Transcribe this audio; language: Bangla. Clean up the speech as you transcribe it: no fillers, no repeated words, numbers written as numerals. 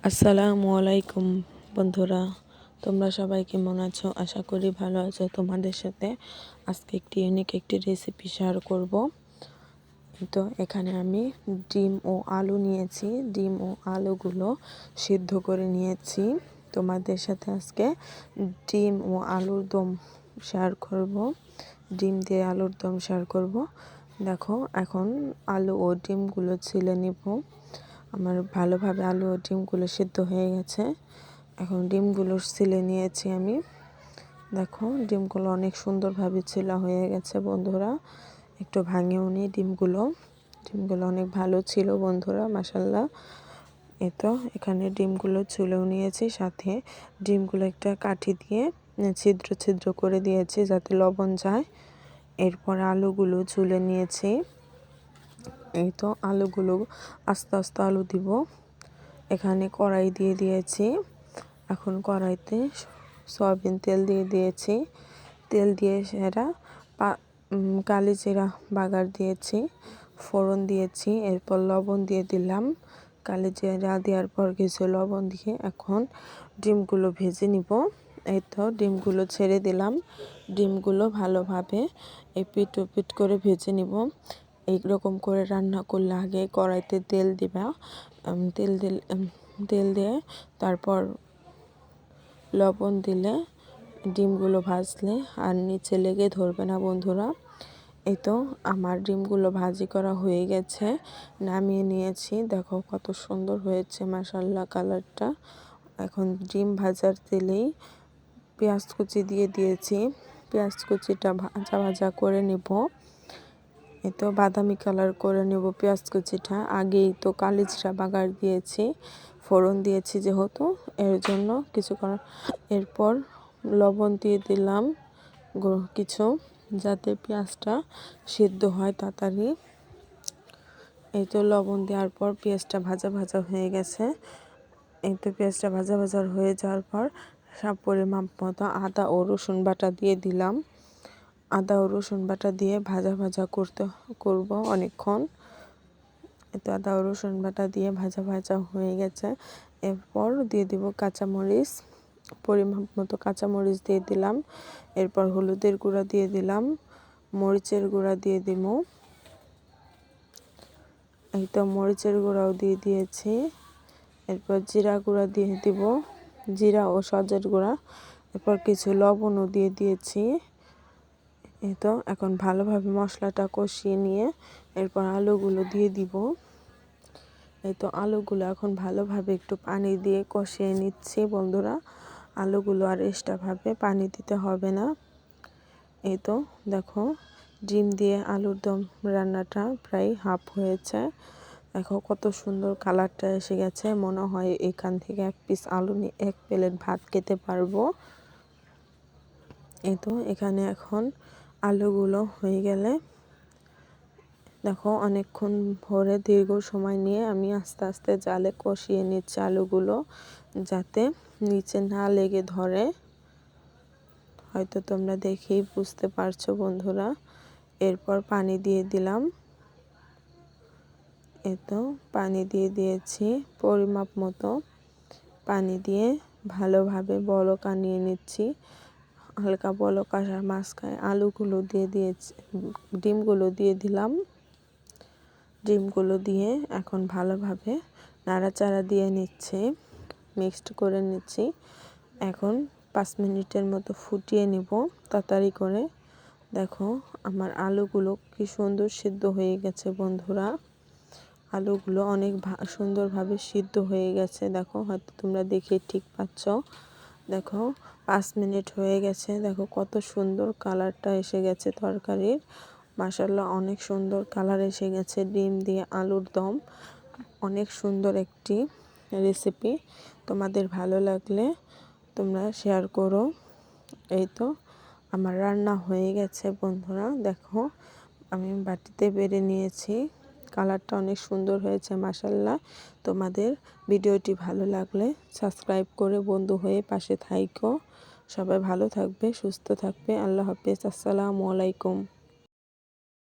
আসসালামু আলাইকুম বন্ধুরা, তোমরা সবাই কেমন আছো? আশা করি ভালো আছো। তোমাদের সাথে আজকে একটি রেসিপি শেয়ার করব। তো এখানে আমি ডিম ও আলু নিয়েছি। ডিম ও আলুগুলো সিদ্ধ করে নিয়েছি। তোমাদের সাথে আজকে ডিম ও আলুর দম শেয়ার করব। ডিম দিয়ে আলুর দম শেয়ার করব। দেখো, এখন আলু ও ডিমগুলো ছিলে নিব। আমার ভালোভাবে আলু ও ডিমগুলো সিদ্ধ হয়ে গেছে। এখন ডিমগুলো ছিলে নিয়েছি আমি। দেখো, ডিমগুলো অনেক সুন্দরভাবে ছিলা হয়ে গেছে বন্ধুরা। একটু ভাঙেও নি ডিমগুলো অনেক ভালো ছিল বন্ধুরা, মাশাআল্লাহ। তো এখানে ডিমগুলো ছুলেও নিয়েছি, সাথে ডিমগুলো একটা কাঠি দিয়ে ছিদ্র ছিদ্র করে দিয়েছি যাতে লবণ যায়। এরপর আলুগুলো ছুলে নিয়েছি। এই তো আলুগুলো আস্তে আস্তে আলু দিব। এখানে কড়াই দিয়ে দিয়েছি। এখন কড়াইতে সয়াবিন তেল দিয়ে দিয়েছি। তেল দিয়ে সেটা কালি জিরা বাগার দিয়েছি, ফোড়ন দিয়েছি। এরপর লবণ দিয়ে দিলাম। কালি জিরা দেওয়ার পর কিছু লবণ দিয়ে এখন ডিমগুলো ভেজে নিব। এই তো ডিমগুলো ছেড়ে দিলাম। ডিমগুলো ভালোভাবে এপিট ওপিট করে ভেজে নিব। এইরকম করে রান্না করলে আগে কড়াইতে তেল দিবা। তেল দিয়ে তারপর লবণ দিলে ডিমগুলো ভাজলে আর নিচে লেগে ধরবে না বন্ধুরা। এই তো আমার ডিমগুলো ভাজি করা হয়ে গেছে, নামিয়ে নিয়েছি। দেখো কত সুন্দর হয়েছে, মাশাআল্লাহ কালারটা। এখন ডিম ভাজার তেলেই পেঁয়াজ কুচি দিয়ে দিয়েছি। পেঁয়াজ কুচিটা ভাজা ভাজা করে নেব। এই তো বাদামি কালার করে নেব পেঁয়াজ কুচিটা। আগেই তো কালি জিরা বাগার দিয়েছি, ফোড়ন দিয়েছি যেহেতু, এর জন্য কিছু করার। এরপর লবণ দিয়ে দিলাম কিছু, যাতে পেঁয়াজটা সিদ্ধ হয় তাড়াতাড়ি। এই তো লবণ দেওয়ার পর পেঁয়াজটা ভাজা ভাজা হয়ে গেছে। এই তো পেঁয়াজটা ভাজা ভাজা হয়ে যাওয়ার পর সব পরিমাণ মতো আদা ও রসুন বাটা দিয়ে দিলাম। আদা ও রসুন বাটা দিয়ে ভাজা ভাজা করব অনেকক্ষণ। তো আদা ও রসুন বাটা দিয়ে ভাজা ভাজা হয়ে গেছে। এরপর দিয়ে দিব কাঁচামরিচ, পরিমাণ মতো কাঁচামরিচ দিয়ে দিলাম। এরপর হলুদের গুঁড়া দিয়ে দিলাম, মরিচের গুঁড়া দিয়ে দিব। এই তো মরিচের গুঁড়াও দিয়ে দিয়েছি। এরপর জিরা গুঁড়া দিয়ে দিব, জিরা ও সজের গুঁড়া। এরপর কিছু লবণও দিয়ে দিয়েছি। এই তো এখন ভালোভাবে মশলাটা কষিয়ে নিয়ে এরপর আলুগুলো দিয়ে দিব। এই তো আলুগুলো এখন ভালোভাবে একটু পানি দিয়ে কষিয়ে নিচ্ছি বন্ধুরা। আলুগুলো আর এক্সট্রাভাবে পানি দিতে হবে না। এই তো দেখো, ডিম দিয়ে আলুর দম রান্নাটা প্রায় হাফ হয়েছে। দেখো কত সুন্দর কালারটা এসে গেছে। মনে হয় এখান থেকে এক পিস আলু নিয়ে এক প্লেট ভাত খেতে পারবো। এই তো এখানে এখন আলুগুলো হয়ে গেলে দেখো অনেকক্ষণ ভরে দীর্ঘ সময় নিয়ে আমি আস্তে আস্তে জালে কষিয়ে নিচ্ছি আলুগুলো, যাতে নিচে না লেগে ধরে। হয়তো তোমরা দেখেই বুঝতে পারছো বন্ধুরা। এরপর পানি দিয়ে দিলাম। এই তো পানি দিয়ে দিয়েছি পরিমাপ মতো। পানি দিয়ে ভালোভাবে বলক আনিয়ে নিচ্ছি। হালকা বলক আসার মাঝখানে আলুগুলো দিয়ে দিয়েছি, ডিমগুলো দিয়ে দিলাম। ডিমগুলো দিয়ে এখন ভালোভাবে নাড়াচাড়া দিয়ে নিচ্ছি, মিক্সড করে নিচ্ছি। এখন 5 মিনিটের মতো ফুটিয়ে নিব তাড়াতাড়ি করে। দেখো আমার আলুগুলো কি সুন্দর সিদ্ধ হয়ে গেছে বন্ধুরা। আলুগুলো অনেক সুন্দরভাবে সিদ্ধ হয়ে গেছে। দেখো হয়তো তোমরা দেখে ঠিক পাচ্ছ। দেখো 5 মিনিট হয়ে গেছে। দেখো কত সুন্দর কালারটা এসে গেছে তরকারির, মাশাআল্লাহ অনেক সুন্দর কালার এসে গেছে। ডিম দিয়ে আলুর দম অনেক সুন্দর একটি রেসিপি। তোমাদের ভালো লাগলে তোমরা শেয়ার করো। এই তো আমার রান্না হয়ে গেছে বন্ধুরা। দেখো আমি বাটিতে বেড়ে নিয়েছি। কালারটা অনেক সুন্দর হয়েছে, মাশাআল্লাহ। তোমাদের ভিডিওটি ভালো লাগলে সাবস্ক্রাইব করে বন্ধু হয়ে পাশে থাইকো। সবাই ভালো থাকবে, সুস্থ থাকবে। আল্লাহ হাফেজ। আসসালামু আলাইকুম।